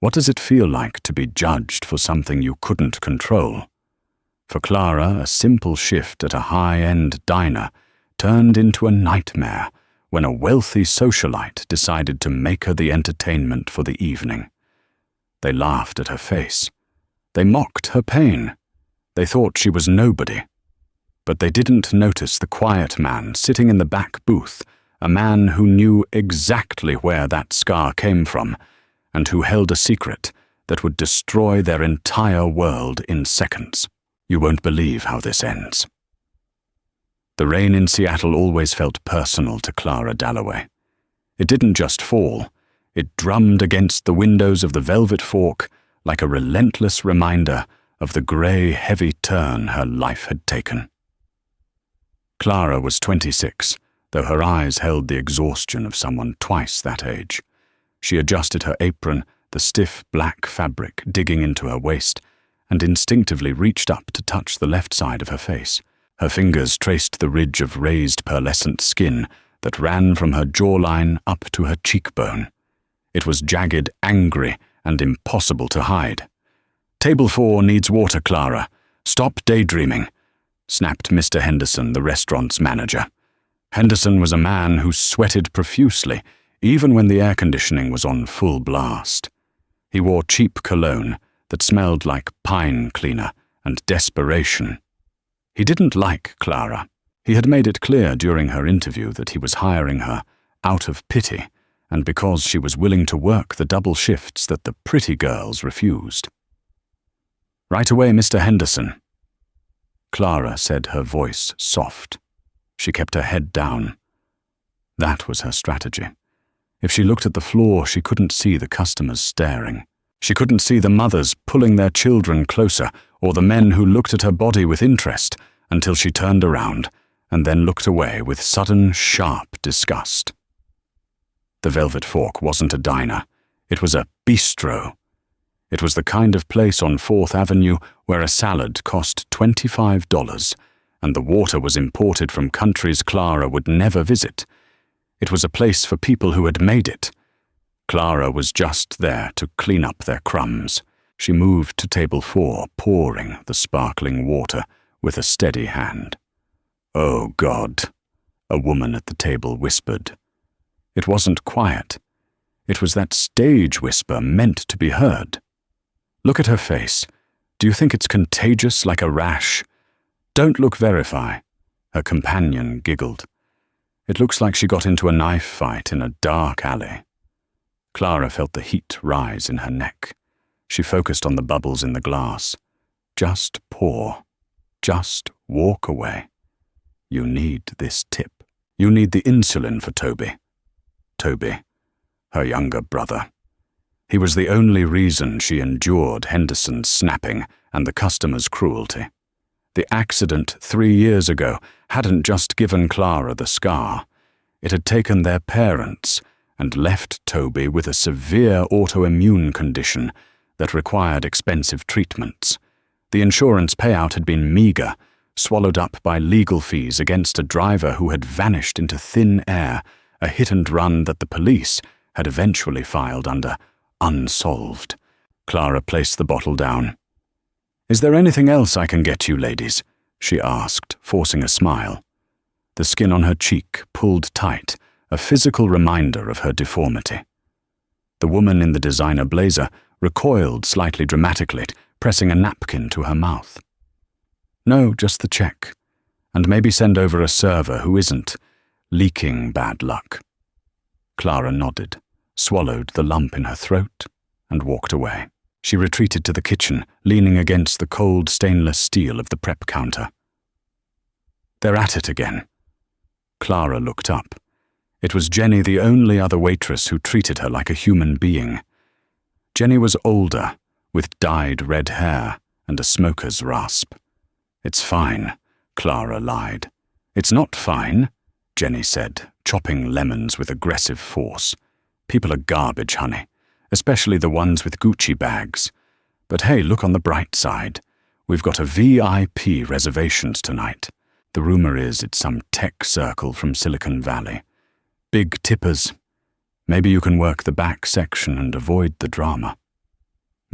What does it feel like to be judged for something you couldn't control? For Clara, a simple shift at a high-end diner turned into a nightmare when a wealthy socialite decided to make her the entertainment for the evening. They laughed at her face. They mocked her pain. They thought she was nobody. But they didn't notice the quiet man sitting in the back booth, a man who knew exactly where that scar came from and who held a secret that would destroy their entire world in seconds. You won't believe how this ends. The rain in Seattle always felt personal to Clara Dalloway. It didn't just fall. It drummed against the windows of the Velvet Fork like a relentless reminder of the grey, heavy turn her life had taken. Clara was 26, though her eyes held the exhaustion of someone twice that age. She adjusted her apron, the stiff black fabric digging into her waist, and instinctively reached up to touch the left side of her face. Her fingers traced the ridge of raised pearlescent skin that ran from her jawline up to her cheekbone. It was jagged, angry, and impossible to hide. "Table 4 needs water, Clara. Stop daydreaming," snapped Mr. Henderson, the restaurant's manager. Henderson was a man who sweated profusely, even when the air conditioning was on full blast. He wore cheap cologne that smelled like pine cleaner and desperation. He didn't like Clara. He had made it clear during her interview that he was hiring her out of pity and because she was willing to work the double shifts that the pretty girls refused. "Right away, Mr. Henderson." Clara said, her voice soft. She kept her head down. That was her strategy. If she looked at the floor, she couldn't see the customers staring. She couldn't see the mothers pulling their children closer or the men who looked at her body with interest until she turned around and then looked away with sudden, sharp disgust. The Velvet Fork wasn't a diner. It was a bistro. It was the kind of place on 4th Avenue where a salad cost $25 and the water was imported from countries Clara would never visit. It was a place for people who had made it. Clara was just there to clean up their crumbs. She moved to table 4, pouring the sparkling water with a steady hand. "Oh, God," a woman at the table whispered. It wasn't quiet. It was that stage whisper meant to be heard. "Look at her face. Do you think it's contagious like a rash?" "Don't look, verify," her companion giggled. "It looks like she got into a knife fight in a dark alley." Clara felt the heat rise in her neck. She focused on the bubbles in the glass. Just pour. Just walk away. You need this tip. You need the insulin for Toby. Toby, her younger brother. He was the only reason she endured Henderson's snapping and the customer's cruelty. The accident 3 years ago hadn't just given Clara the scar. It had taken their parents and left Toby with a severe autoimmune condition that required expensive treatments. The insurance payout had been meager, swallowed up by legal fees against a driver who had vanished into thin air, a hit-and-run that the police had eventually filed under unsolved. Clara placed the bottle down. "Is there anything else I can get you, ladies?" she asked, forcing a smile. The skin on her cheek pulled tight, a physical reminder of her deformity. The woman in the designer blazer recoiled slightly dramatically, pressing a napkin to her mouth. "No, just the check. And maybe send over a server who isn't leaking bad luck." Clara nodded, swallowed the lump in her throat, and walked away. She retreated to the kitchen, leaning against the cold stainless steel of the prep counter. "They're at it again." Clara looked up. It was Jenny, the only other waitress who treated her like a human being. Jenny was older, with dyed red hair and a smoker's rasp. "It's fine," Clara lied. "It's not fine," Jenny said, chopping lemons with aggressive force. "People are garbage, honey, especially the ones with Gucci bags. But hey, look on the bright side. We've got a VIP reservations tonight. The rumor is it's some tech circle from Silicon Valley. Big tippers. Maybe you can work the back section and avoid the drama."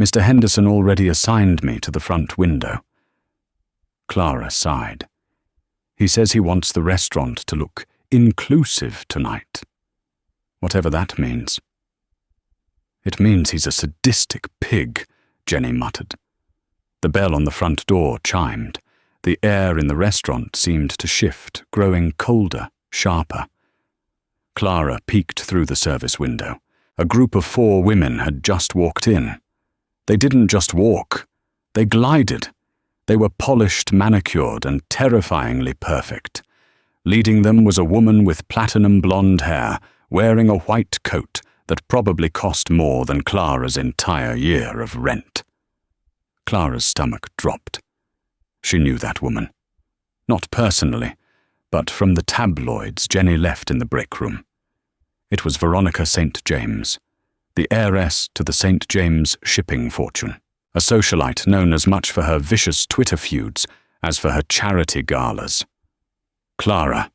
Mr. Henderson already assigned me to the front window. Clara sighed. He says he wants the restaurant to look inclusive tonight. Whatever that means. It means he's a sadistic pig, Jenny muttered. The bell on the front door chimed. The air in the restaurant seemed to shift, growing colder, sharper. Clara peeked through the service window. A group of 4 women had just walked in. They didn't just walk. They glided. They were polished, manicured, and terrifyingly perfect. Leading them was a woman with platinum blonde hair, wearing a white coat that probably cost more than Clara's entire year of rent. Clara's stomach dropped. She knew that woman. Not personally, but from the tabloids Jenny left in the break room. It was Veronica St. James, the heiress to the St. James shipping fortune, a socialite known as much for her vicious Twitter feuds as for her charity galas. Clara,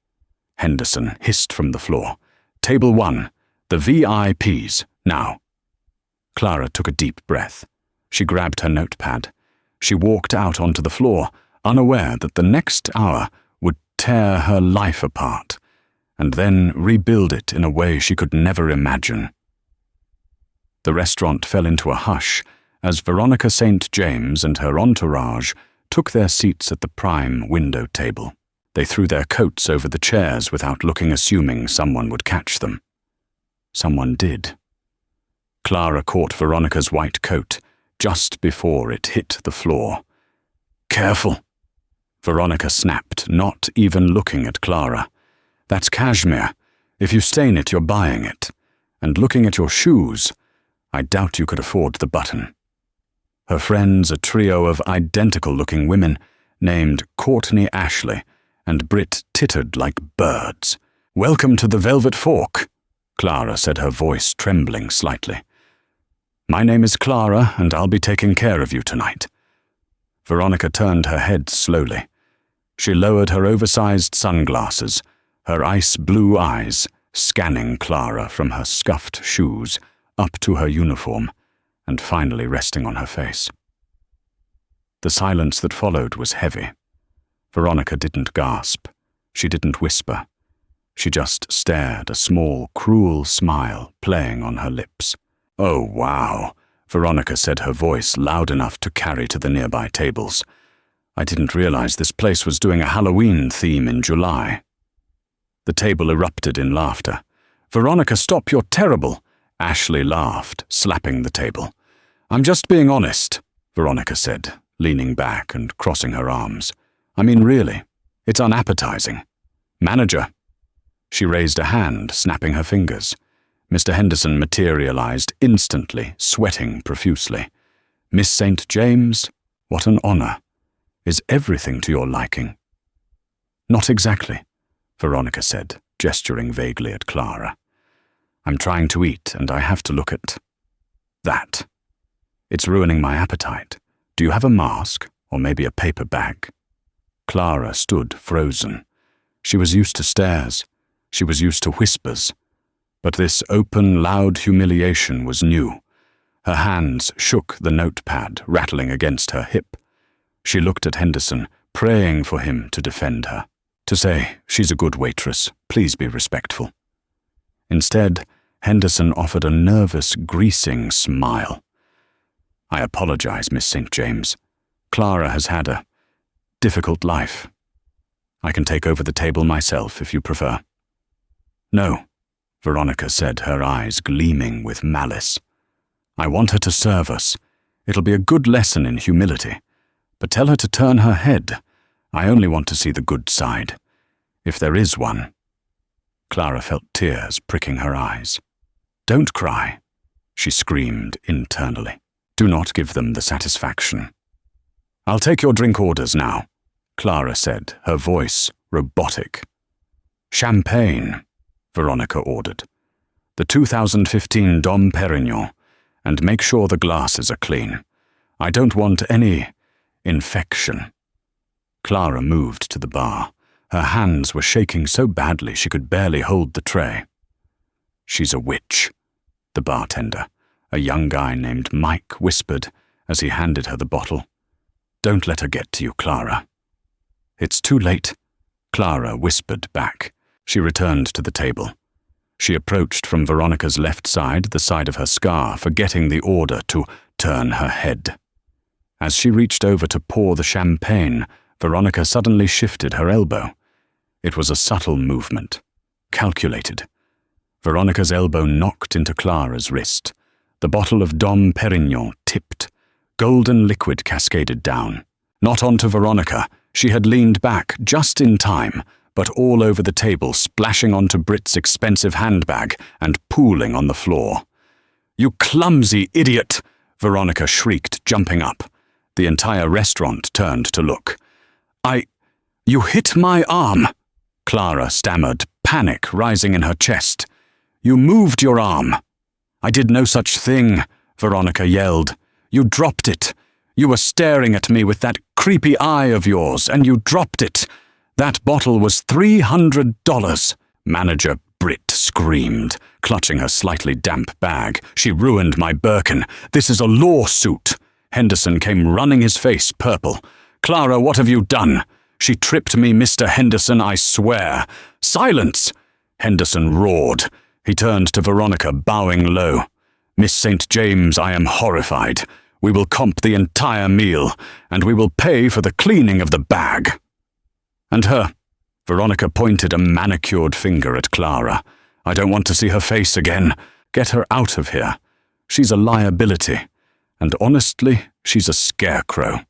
Henderson hissed from the floor. Table 1, the VIPs, now. Clara took a deep breath. She grabbed her notepad. She walked out onto the floor, unaware that the next hour would tear her life apart, and then rebuild it in a way she could never imagine. The restaurant fell into a hush as Veronica St. James and her entourage took their seats at the prime window table. They threw their coats over the chairs without looking, assuming someone would catch them. Someone did. Clara caught Veronica's white coat just before it hit the floor. Careful! Veronica snapped, not even looking at Clara. That's cashmere. If you stain it, you're buying it. And looking at your shoes, I doubt you could afford the button. Her friends, a trio of identical-looking women, named Courtney Ashley and Britt, tittered like birds. Welcome to the Velvet Fork, Clara said, her voice trembling slightly. My name is Clara, and I'll be taking care of you tonight. Veronica turned her head slowly. She lowered her oversized sunglasses, her ice-blue eyes scanning Clara from her scuffed shoes up to her uniform, and finally resting on her face. The silence that followed was heavy. Veronica didn't gasp. She didn't whisper. She just stared, a small, cruel smile playing on her lips. Oh, wow, Veronica said, her voice loud enough to carry to the nearby tables. I didn't realize this place was doing a Halloween theme in July. The table erupted in laughter. Veronica, stop, you're terrible. Ashley laughed, slapping the table. I'm just being honest, Veronica said, leaning back and crossing her arms. I mean, really, it's unappetizing. Manager. She raised a hand, snapping her fingers. Mr. Henderson materialized instantly, sweating profusely. Miss St. James, what an honor. Is everything to your liking? Not exactly, Veronica said, gesturing vaguely at Clara. I'm trying to eat, and I have to look at that. It's ruining my appetite. Do you have a mask, or maybe a paper bag? Clara stood frozen. She was used to stares. She was used to whispers. But this open, loud humiliation was new. Her hands shook the notepad, rattling against her hip. She looked at Henderson, praying for him to defend her, to say, she's a good waitress, please be respectful. Instead, Henderson offered a nervous, greasing smile. I apologize, Miss St. James. Clara has had a difficult life. I can take over the table myself if you prefer. No, Veronica said, her eyes gleaming with malice. I want her to serve us. It'll be a good lesson in humility. But tell her to turn her head. I only want to see the good side, if there is one. Clara felt tears pricking her eyes. Don't cry, she screamed internally. Do not give them the satisfaction. I'll take your drink orders now, Clara said, her voice robotic. Champagne, Veronica ordered. The 2015 Dom Perignon, and make sure the glasses are clean. I don't want any infection. Clara moved to the bar. Her hands were shaking so badly she could barely hold the tray. She's a witch, the bartender, a young guy named Mike whispered as he handed her the bottle. "Don't let her get to you, Clara." "It's too late," Clara whispered back. She returned to the table. She approached from Veronica's left side, the side of her scar, forgetting the order to turn her head. As she reached over to pour the champagne, Veronica suddenly shifted her elbow. It was a subtle movement, calculated. Veronica's elbow knocked into Clara's wrist. The bottle of Dom Perignon tipped. Golden liquid cascaded down. Not onto Veronica. She had leaned back just in time, but all over the table, splashing onto Britt's expensive handbag and pooling on the floor. "You clumsy idiot!" Veronica shrieked, jumping up. The entire restaurant turned to look. You hit my arm," Clara stammered, panic rising in her chest. "You moved your arm." "I did no such thing," Veronica yelled. "You dropped it. You were staring at me with that creepy eye of yours, and you dropped it. That bottle was $300. Manager Britt screamed, clutching her slightly damp bag. "She ruined my Birkin. This is a lawsuit." Henderson came running, his face purple. "Clara, what have you done?" "She tripped me, Mr. Henderson, I swear." "Silence!" Henderson roared. He turned to Veronica, bowing low. "Miss St. James, I am horrified. We will comp the entire meal, and we will pay for the cleaning of the bag." "And her?" Veronica pointed a manicured finger at Clara. "I don't want to see her face again. Get her out of here. She's a liability. And honestly, she's a scarecrow."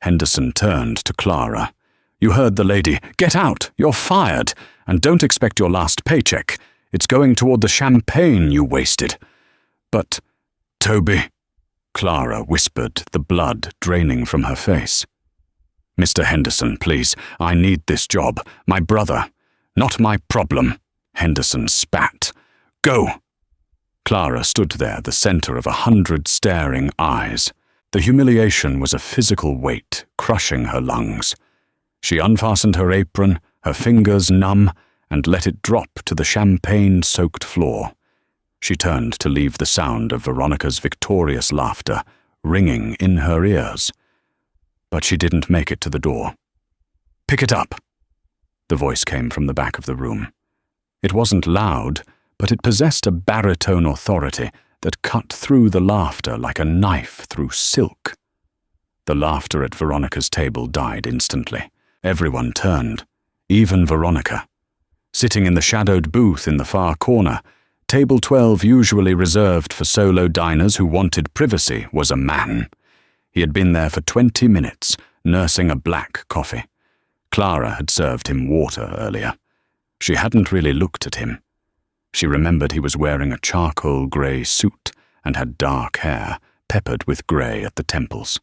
Henderson turned to Clara. "You heard the lady. Get out. You're fired. And don't expect your last paycheck. It's going toward the champagne you wasted." "But, Toby," Clara whispered, the blood draining from her face. "Mr. Henderson, please. I need this job. My brother. Not my problem." Henderson spat. "Go." Clara stood there, the center of 100 staring eyes. The humiliation was a physical weight, crushing her lungs. She unfastened her apron, her fingers numb, and let it drop to the champagne-soaked floor. She turned to leave the sound of Veronica's victorious laughter ringing in her ears. But she didn't make it to the door. "Pick it up." The voice came from the back of the room. It wasn't loud, but it possessed a baritone authority that cut through the laughter like a knife through silk. The laughter at Veronica's table died instantly. Everyone turned, even Veronica. Sitting in the shadowed booth in the far corner, table 12, usually reserved for solo diners who wanted privacy, was a man. He had been there for 20 minutes, nursing a black coffee. Clara had served him water earlier. She hadn't really looked at him. She remembered he was wearing a charcoal grey suit and had dark hair, peppered with grey at the temples.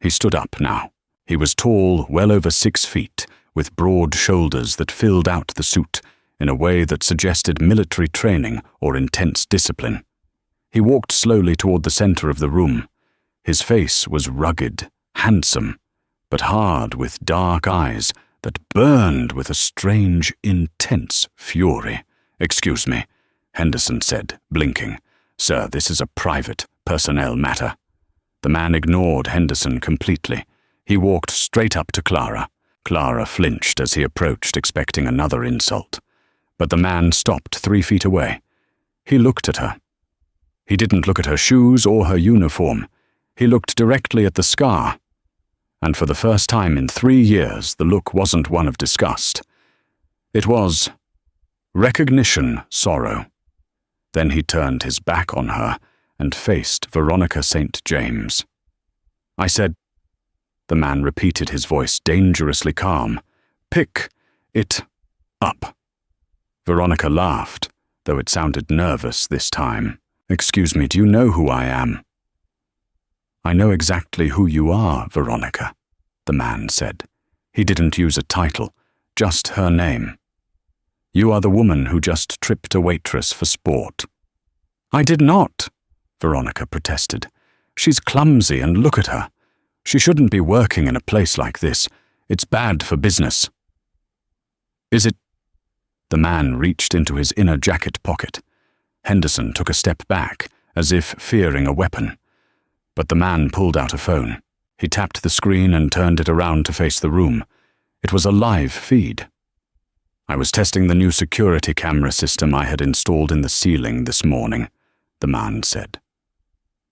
He stood up now. He was tall, well over 6 feet, with broad shoulders that filled out the suit in a way that suggested military training or intense discipline. He walked slowly toward the center of the room. His face was rugged, handsome, but hard with dark eyes that burned with a strange, intense fury. "Excuse me," Henderson said, blinking. "Sir, this is a private, personnel matter." The man ignored Henderson completely. He walked straight up to Clara. Clara flinched as he approached, expecting another insult. But the man stopped 3 feet away. He looked at her. He didn't look at her shoes or her uniform. He looked directly at the scar. And for the first time in 3 years, the look wasn't one of disgust. It was recognition, sorrow. Then he turned his back on her and faced Veronica St. James. "I said," the man repeated, his voice dangerously calm, "pick it up." Veronica laughed, though it sounded nervous this time. "Excuse me, do you know who I am?" "I know exactly who you are, Veronica," the man said. He didn't use a title, just her name. "You are the woman who just tripped a waitress for sport." "I did not," Veronica protested. "She's clumsy, and look at her. She shouldn't be working in a place like this. It's bad for business." "Is it?" The man reached into his inner jacket pocket. Henderson took a step back as if fearing a weapon. But the man pulled out a phone. He tapped the screen and turned it around to face the room. It was a live feed. "I was testing the new security camera system I had installed in the ceiling this morning," the man said.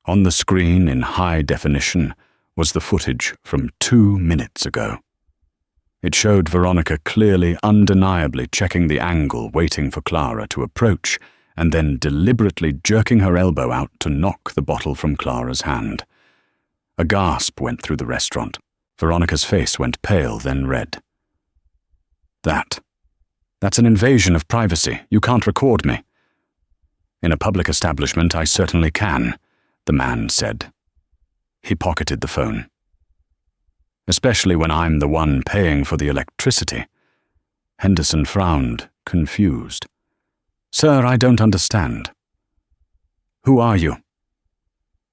On the screen, in high definition, was the footage from 2 minutes ago. It showed Veronica clearly, undeniably checking the angle, waiting for Clara to approach, and then deliberately jerking her elbow out to knock the bottle from Clara's hand. A gasp went through the restaurant. Veronica's face went pale, then red. That's an invasion of privacy. You can't record me." "In a public establishment, I certainly can," the man said. He pocketed the phone. "Especially when I'm the one paying for the electricity." Henderson frowned, confused. "Sir, I don't understand." "Who are you?"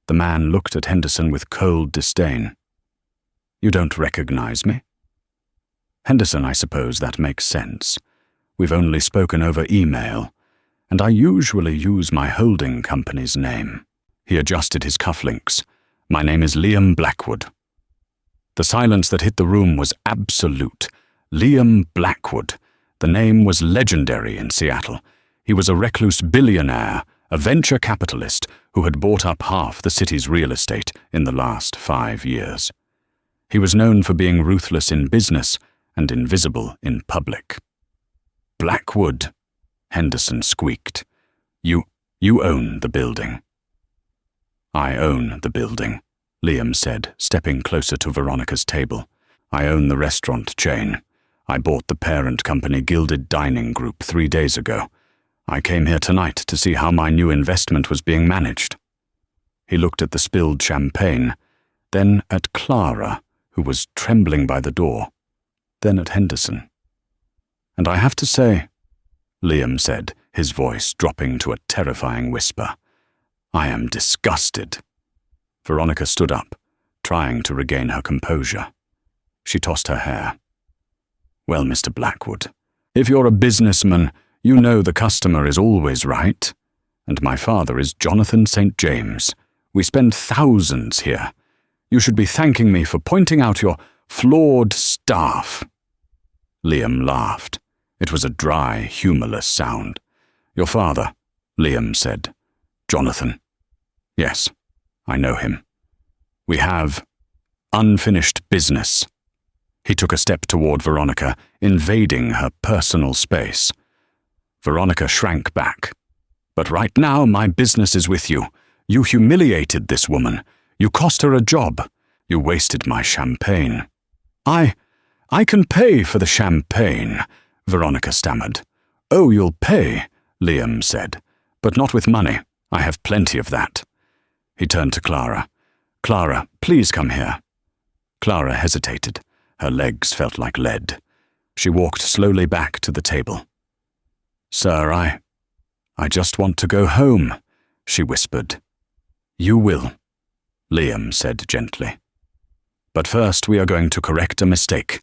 The man looked at Henderson with cold disdain. "You don't recognize me?" "Henderson, I suppose that makes sense. We've only spoken over email, and I usually use my holding company's name." He adjusted his cufflinks. "My name is Liam Blackwood." The silence that hit the room was absolute. Liam Blackwood. The name was legendary in Seattle. He was a recluse billionaire, a venture capitalist who had bought up half the city's real estate in the last 5 years. He was known for being ruthless in business and invisible in public. "Blackwood," Henderson squeaked. You own the building." "I own the building," Liam said, stepping closer to Veronica's table. "I own the restaurant chain. I bought the parent company Gilded Dining Group 3 days ago. I came here tonight to see how my new investment was being managed." He looked at the spilled champagne, then at Clara, who was trembling by the door, then at Henderson. "And I have to say," Liam said, his voice dropping to a terrifying whisper, "I am disgusted." Veronica stood up, trying to regain her composure. She tossed her hair. "Well, Mr. Blackwood, if you're a businessman, you know the customer is always right. And my father is Jonathan St. James. We spend thousands here. You should be thanking me for pointing out your flawed staff." Liam laughed. It was a dry, humorless sound. "Your father," Liam said. "Jonathan. Yes, I know him. We have unfinished business." He took a step toward Veronica, invading her personal space. Veronica shrank back. "But right now my business is with you. You humiliated this woman. You cost her a job. You wasted my champagne." I can pay for the champagne," Veronica stammered. "Oh, you'll pay," Liam said. "But not with money. I have plenty of that." He turned to Clara. "Clara, please come here." Clara hesitated. Her legs felt like lead. She walked slowly back to the table. "Sir, I just want to go home," she whispered. "You will," Liam said gently. "But first we are going to correct a mistake."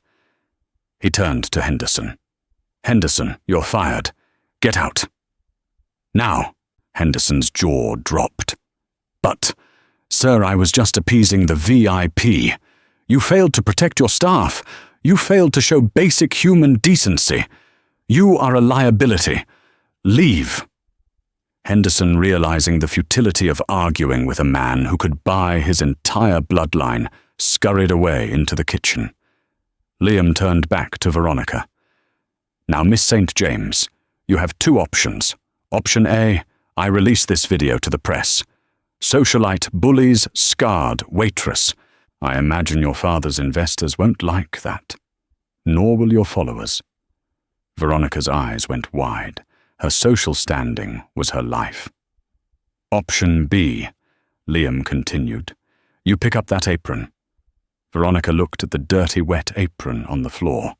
He turned to Henderson. "Henderson, you're fired. Get out." "Now." Henderson's jaw dropped. "But, sir, I was just appeasing the VIP. You failed to protect your staff. You failed to show basic human decency. You are a liability. Leave." Henderson, realizing the futility of arguing with a man who could buy his entire bloodline, scurried away into the kitchen. Liam turned back to Veronica. "Now, Miss St. James, you have 2 options. Option A, I release this video to the press. Socialite bullies scarred waitress. I imagine your father's investors won't like that. Nor will your followers." Veronica's eyes went wide. Her social standing was her life. "Option B," Liam continued. "You pick up that apron." Veronica looked at the dirty, wet apron on the floor.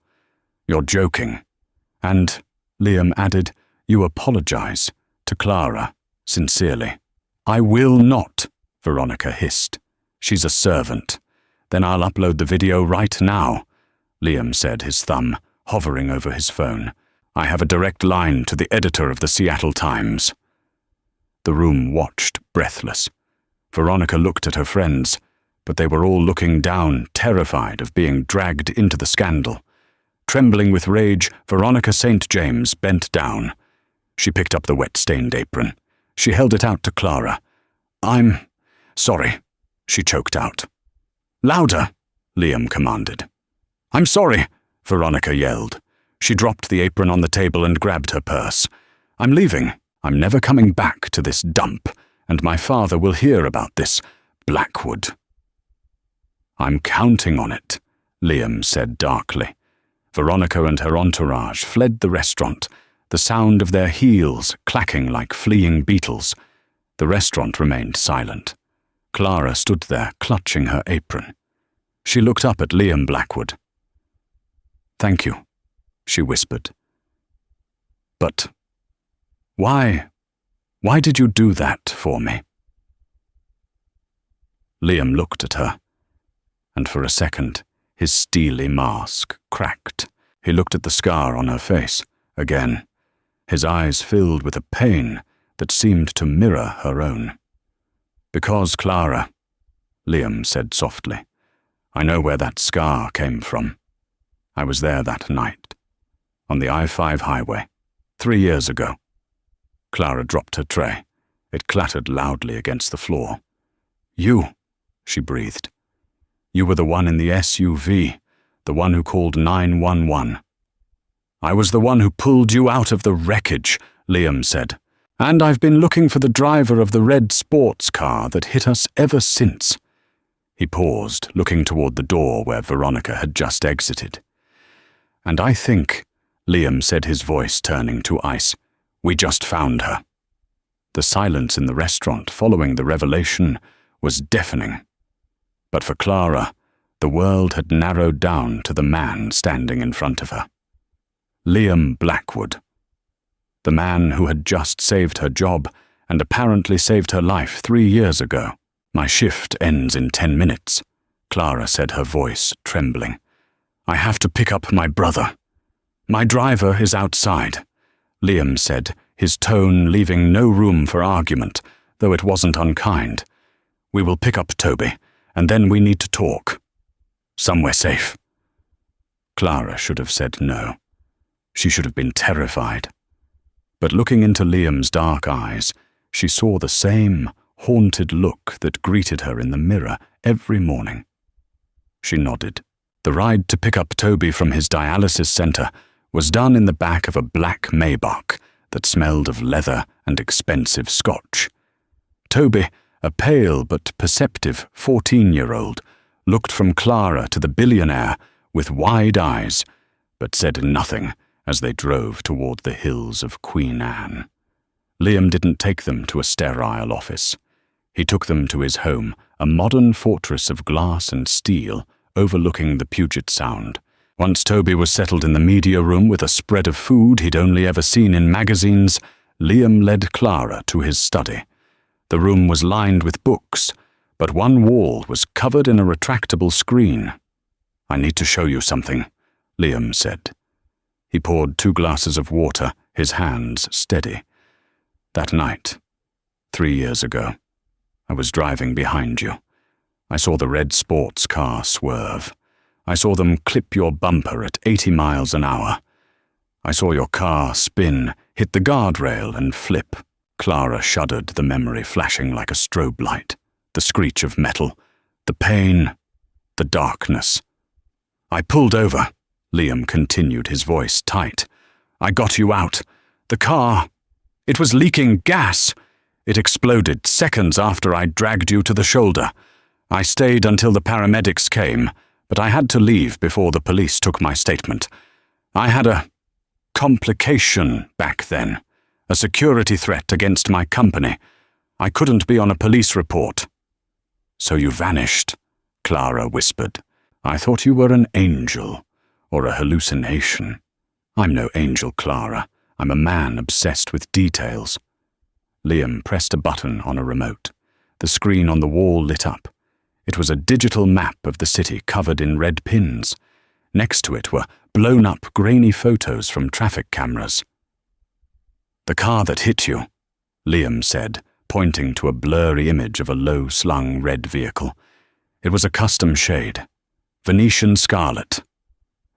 "You're joking." "And," Liam added, "you apologize to Clara, sincerely." "I will not," Veronica hissed. "She's a servant." "Then I'll upload the video right now," Liam said, his thumb hovering over his phone. "I have a direct line to the editor of the Seattle Times." The room watched, breathless. Veronica looked at her friends, but they were all looking down, terrified of being dragged into the scandal. Trembling with rage, Veronica St. James bent down. She picked up the wet-stained apron. She held it out to Clara. "I'm sorry," she choked out. "Louder," Liam commanded. "I'm sorry," Veronica yelled. She dropped the apron on the table and grabbed her purse. "I'm leaving. I'm never coming back to this dump, and my father will hear about this. Blackwood." "I'm counting on it," Liam said darkly. Veronica and her entourage fled the restaurant, the sound of their heels clacking like fleeing beetles. The restaurant remained silent. Clara stood there, clutching her apron. She looked up at Liam Blackwood. "Thank you," she whispered. "But why did you do that for me?" Liam looked at her, and for a second, his steely mask cracked. He looked at the scar on her face again. His eyes filled with a pain that seemed to mirror her own. "Because, Clara," Liam said softly, "I know where that scar came from. I was there that night, on the I-5 highway, 3 years ago." Clara dropped her tray. It clattered loudly against the floor. "You," she breathed. "You were the one in the SUV, the one who called 911. "I was the one who pulled you out of the wreckage," Liam said. "And I've been looking for the driver of the red sports car that hit us ever since." He paused, looking toward the door where Veronica had just exited. "And I think," Liam said, his voice turning to ice, "we just found her." The silence in the restaurant following the revelation was deafening. But for Clara, the world had narrowed down to the man standing in front of her. Liam Blackwood. The man who had just saved her job and apparently saved her life 3 years ago. "My shift ends in 10 minutes, Clara said, her voice trembling. "I have to pick up my brother." "My driver is outside," Liam said, his tone leaving no room for argument, though it wasn't unkind. "We will pick up Toby, and then we need to talk. Somewhere safe." Clara should have said no. She should have been terrified. But looking into Liam's dark eyes, she saw the same haunted look that greeted her in the mirror every morning. She nodded. The ride to pick up Toby from his dialysis center was done in the back of a black Maybach that smelled of leather and expensive scotch. Toby, a pale but perceptive 14-year-old, looked from Clara to the billionaire with wide eyes, but said nothing as they drove toward the hills of Queen Anne. Liam didn't take them to a sterile office. He took them to his home, a modern fortress of glass and steel overlooking the Puget Sound. Once Toby was settled in the media room with a spread of food he'd only ever seen in magazines, Liam led Clara to his study. The room was lined with books, but one wall was covered in a retractable screen. "I need to show you something," Liam said. He poured 2 glasses of water, his hands steady. "That night, 3 years ago, I was driving behind you. I saw the red sports car swerve. I saw them clip your bumper at 80 miles an hour. I saw your car spin, hit the guardrail and flip." Clara shuddered, the memory flashing like a strobe light. The screech of metal, the pain, the darkness. "I pulled over," Liam continued, his voice tight. "I got you out. The car, it was leaking gas. It exploded seconds after I dragged you to the shoulder. I stayed until the paramedics came, but I had to leave before the police took my statement. I had a complication back then, a security threat against my company. I couldn't be on a police report." "So you vanished," Clara whispered. "I thought you were an angel, or a hallucination." "I'm no angel, Clara. I'm a man obsessed with details." Liam pressed a button on a remote. The screen on the wall lit up. It was a digital map of the city covered in red pins. Next to it were blown-up, grainy photos from traffic cameras. "The car that hit you," Liam said, pointing to a blurry image of a low-slung red vehicle. It was a custom shade, Venetian scarlet.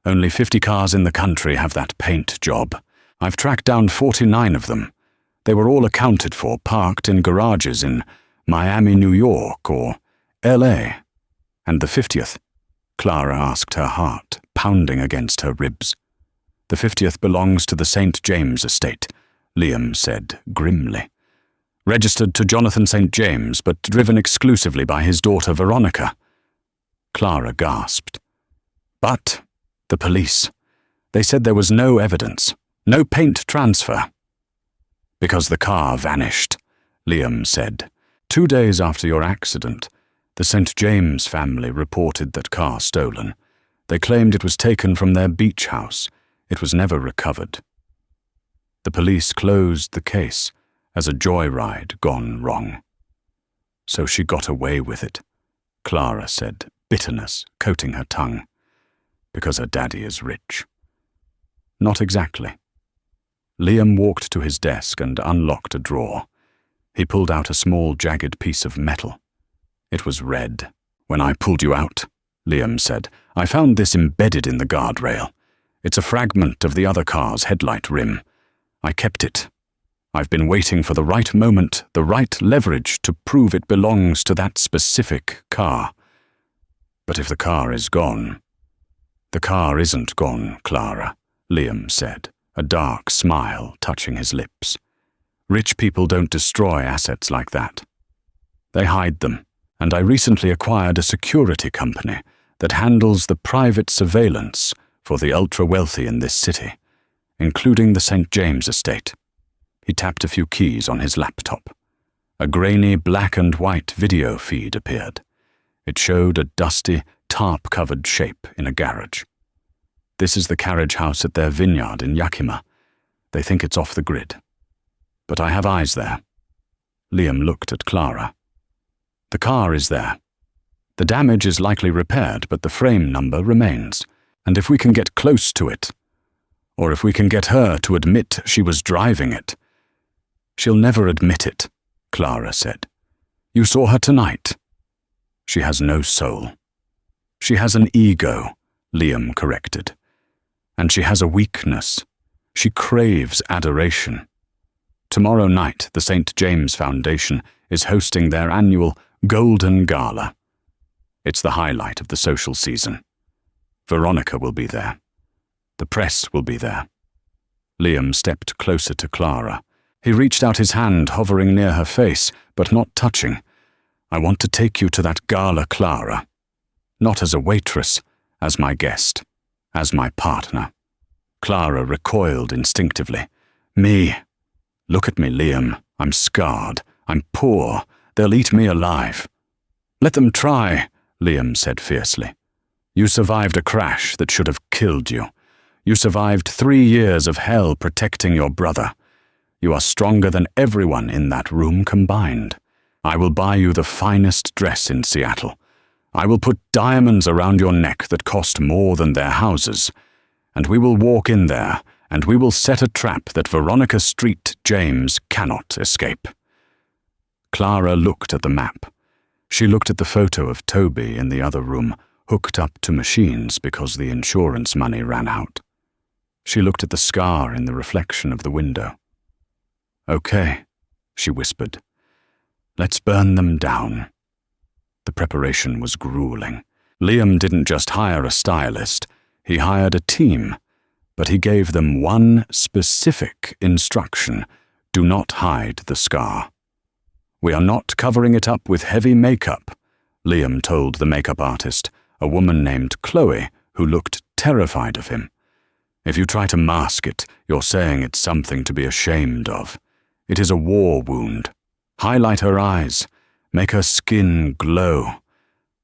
Only 50 cars in the country have that paint job. I've tracked down 49 of them. They were all accounted for, parked in garages in Miami, New York, or L.A. And the 50th? Clara asked, her heart pounding against her ribs. The 50th belongs to the St. James estate, Liam said grimly. Registered to Jonathan St. James, but driven exclusively by his daughter Veronica. Clara gasped. But the police. They said there was no evidence, no paint transfer. Because the car vanished, Liam said. 2 days after your accident, the St. James family reported that car stolen. They claimed it was taken from their beach house. It was never recovered. The police closed the case as a joyride gone wrong. So she got away with it, Clara said, bitterness coating her tongue. Because her daddy is rich. Not exactly. Liam walked to his desk and unlocked a drawer. He pulled out a small, jagged piece of metal. It was red. When I pulled you out, Liam said, I found this embedded in the guardrail. It's a fragment of the other car's headlight rim. I kept it. I've been waiting for the right moment, the right leverage to prove it belongs to that specific car. But if the car is gone... The car isn't gone, Clara, Liam said, a dark smile touching his lips. Rich people don't destroy assets like that. They hide them, and I recently acquired a security company that handles the private surveillance for the ultra-wealthy in this city, including the St. James estate. He tapped a few keys on his laptop. A grainy black and white video feed appeared. It showed a dusty, tarp-covered shape in a garage. This is the carriage house at their vineyard in Yakima. They think it's off the grid. But I have eyes there. Liam looked at Clara. The car is there. The damage is likely repaired, but the frame number remains. And if we can get close to it, or if we can get her to admit she was driving it. She'll never admit it, Clara said. You saw her tonight. She has no soul. She has an ego, Liam corrected. And she has a weakness. She craves adoration. Tomorrow night, the St. James Foundation is hosting their annual Golden Gala. It's the highlight of the social season. Veronica will be there. The press will be there. Liam stepped closer to Clara. He reached out his hand, hovering near her face, but not touching. I want to take you to that gala, Clara. Not as a waitress, as my guest, as my partner. Clara recoiled instinctively. Me. Look at me, Liam. I'm scarred. I'm poor. They'll eat me alive. Let them try, Liam said fiercely. You survived a crash that should have killed you. You survived 3 years of hell protecting your brother. You are stronger than everyone in that room combined. I will buy you the finest dress in Seattle. I will put diamonds around your neck that cost more than their houses. And we will walk in there, and we will set a trap that Veronica Street James cannot escape. Clara looked at the map. She looked at the photo of Toby in the other room, hooked up to machines because the insurance money ran out. She looked at the scar in the reflection of the window. Okay, she whispered. Let's burn them down. The preparation was grueling. Liam didn't just hire a stylist, he hired a team, but he gave them one specific instruction: do not hide the scar. We are not covering it up with heavy makeup, Liam told the makeup artist, a woman named Chloe, who looked terrified of him. If you try to mask it, you're saying it's something to be ashamed of. It is a war wound. Highlight her eyes, make her skin glow,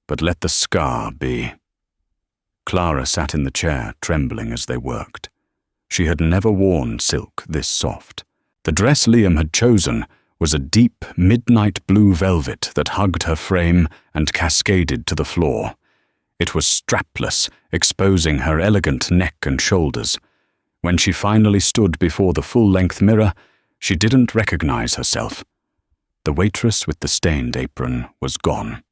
but let the scar be. Clara sat in the chair, trembling as they worked. She had never worn silk this soft. The dress Liam had chosen was a deep, midnight blue velvet that hugged her frame and cascaded to the floor. It was strapless, exposing her elegant neck and shoulders. When she finally stood before the full-length mirror, she didn't recognize herself. The waitress with the stained apron was gone.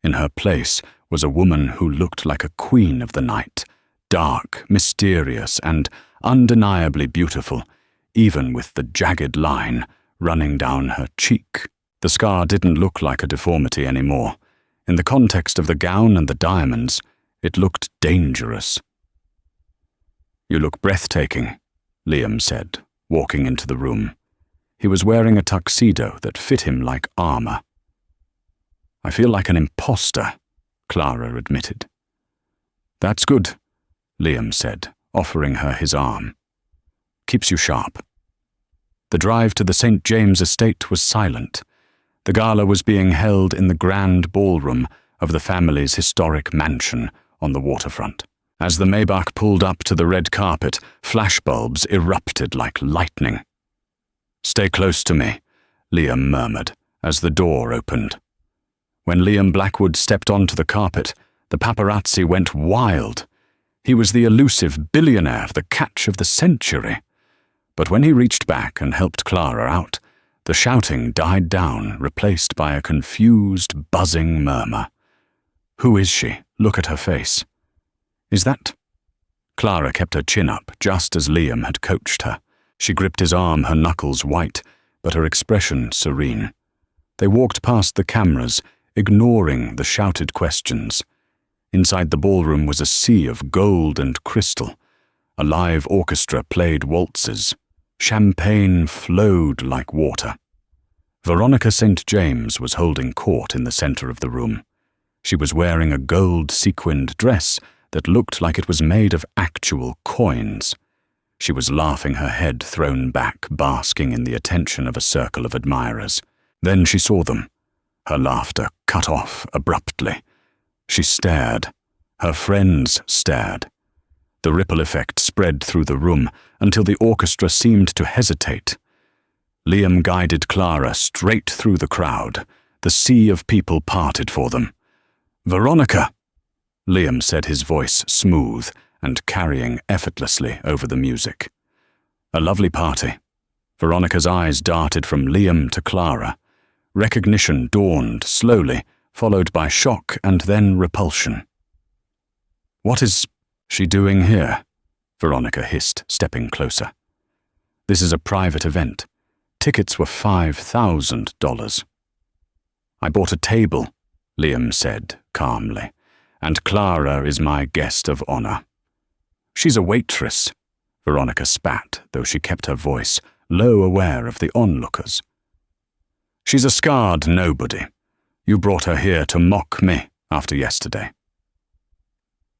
In her place was a woman who looked like a queen of the night, dark, mysterious, and undeniably beautiful, even with the jagged line running down her cheek. The scar didn't look like a deformity anymore. In the context of the gown and the diamonds, it looked dangerous. "You look breathtaking," Liam said, walking into the room. He was wearing a tuxedo that fit him like armor. "I feel like an imposter," Clara admitted. "That's good," Liam said, offering her his arm. "Keeps you sharp." The drive to the St. James estate was silent. The gala was being held in the grand ballroom of the family's historic mansion on the waterfront. As the Maybach pulled up to the red carpet, flashbulbs erupted like lightning. "Stay close to me," Liam murmured as the door opened. When Liam Blackwood stepped onto the carpet, the paparazzi went wild. He was the elusive billionaire, the catch of the century. But when he reached back and helped Clara out, the shouting died down, replaced by a confused, buzzing murmur. "Who is she? Look at her face." "Is that—" Clara kept her chin up, just as Liam had coached her. She gripped his arm, her knuckles white, but her expression serene. They walked past the cameras, ignoring the shouted questions. Inside the ballroom was a sea of gold and crystal. A live orchestra played waltzes. Champagne flowed like water. Veronica St. James was holding court in the center of the room. She was wearing a gold sequined dress that looked like it was made of actual coins. She was laughing, her head thrown back, basking in the attention of a circle of admirers. Then she saw them. Her laughter cut off abruptly. She stared. Her friends stared. The ripple effect spread through the room until the orchestra seemed to hesitate. Liam guided Clara straight through the crowd. The sea of people parted for them. "Veronica!" Liam said, his voice smooth and carrying effortlessly over the music. "A lovely party." Veronica's eyes darted from Liam to Clara. Recognition dawned slowly, followed by shock and then repulsion. "What is she doing here?" Veronica hissed, stepping closer. "This is a private event. Tickets were $5,000. "I bought a table," Liam said calmly, "and Clara is my guest of honor." "She's a waitress," Veronica spat, though she kept her voice low, aware of the onlookers. "She's a scarred nobody. You brought her here to mock me after yesterday."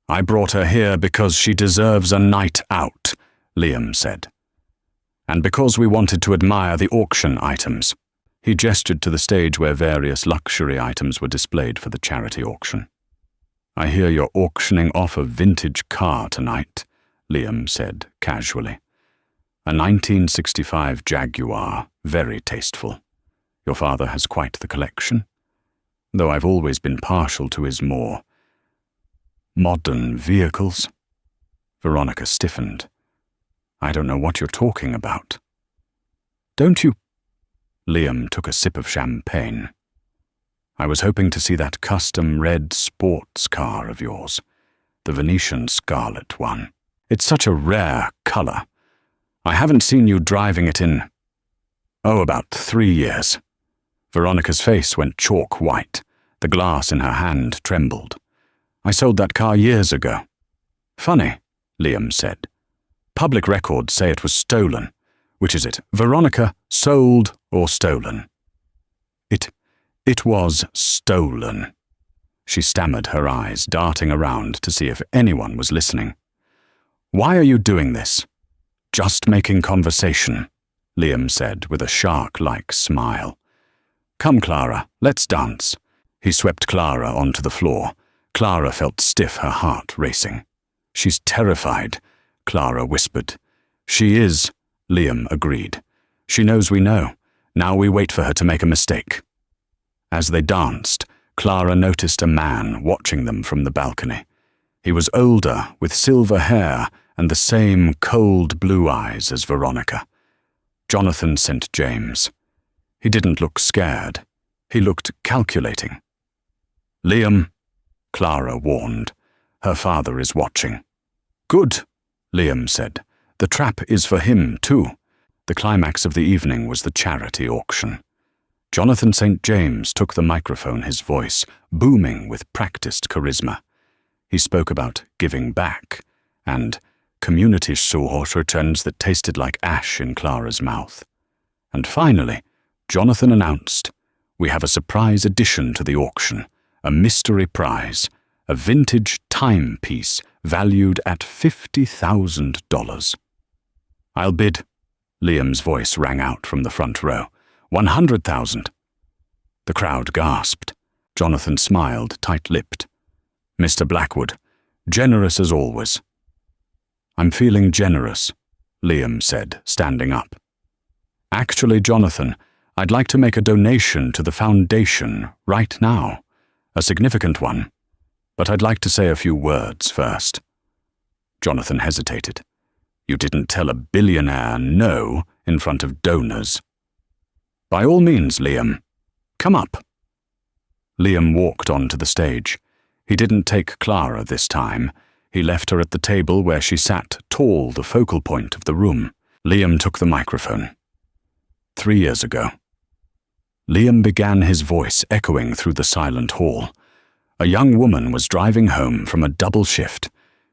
"I brought her here because she deserves a night out," Liam said. "And because we wanted to admire the auction items." He gestured to the stage where various luxury items were displayed for the charity auction. "I hear you're auctioning off a vintage car tonight," Liam said casually. "A 1965 Jaguar, very tasteful. Your father has quite the collection, though I've always been partial to his more modern vehicles." Veronica stiffened. "I don't know what you're talking about." "Don't you—" Liam took a sip of champagne. "I was hoping to see that custom red sports car of yours, the Venetian Scarlet one. It's such a rare color. I haven't seen you driving it in, about 3 years." Veronica's face went chalk white. The glass in her hand trembled. "I sold that car years ago." "Funny," Liam said. "Public records say it was stolen. Which is it, Veronica, sold or stolen?" It was stolen." She stammered, her eyes darting around to see if anyone was listening. "Why are you doing this?" "Just making conversation," Liam said with a shark-like smile. "Come, Clara, let's dance." He swept Clara onto the floor. Clara felt stiff, her heart racing. "She's terrified," Clara whispered. "She is," Liam agreed. "She knows we know. Now we wait for her to make a mistake." As they danced, Clara noticed a man watching them from the balcony. He was older, with silver hair and the same cold blue eyes as Veronica. Jonathan St. James. He didn't look scared. He looked calculating. "Liam," Clara warned. "Her father is watching." "Good," Liam said. "The trap is for him, too." The climax of the evening was the charity auction. Jonathan St. James took the microphone, his voice booming with practiced charisma. He spoke about giving back and community returns that tasted like ash in Clara's mouth. And finally, Jonathan announced, "We have a surprise addition to the auction, a mystery prize, a vintage timepiece valued at $50,000. "I'll bid," Liam's voice rang out from the front row. "100,000. The crowd gasped. Jonathan smiled, tight-lipped. "Mr. Blackwood, generous as always." "I'm feeling generous," Liam said, standing up. "Actually, Jonathan, I'd like to make a donation to the foundation right now, a significant one, but I'd like to say a few words first." Jonathan hesitated. "You didn't tell a billionaire no in front of donors." "By all means, Liam. Come up." Liam walked onto the stage. He didn't take Clara this time. He left her at the table where she sat, tall, the focal point of the room. Liam took the microphone. 3 years ago. Liam began, his voice echoing through the silent hall. A young woman was driving home from a double shift.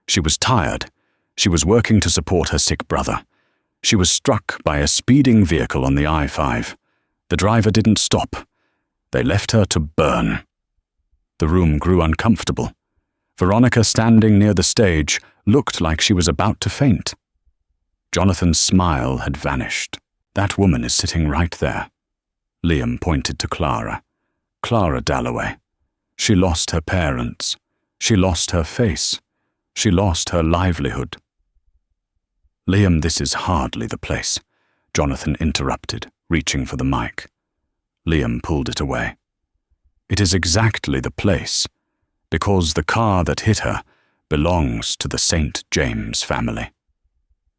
She was tired. She was working to support her sick brother. She was struck by a speeding vehicle on the I-5. The driver didn't stop. They left her to burn. The room grew uncomfortable. Veronica, standing near the stage, looked like she was about to faint. Jonathan's smile had vanished. "That woman is sitting right there." Liam pointed to Clara. Clara Dalloway. She lost her parents. She lost her face. She lost her livelihood. "Liam, this is hardly the place," Jonathan interrupted, reaching for the mic. Liam pulled it away. "It is exactly the place, because the car that hit her belongs to the St. James family."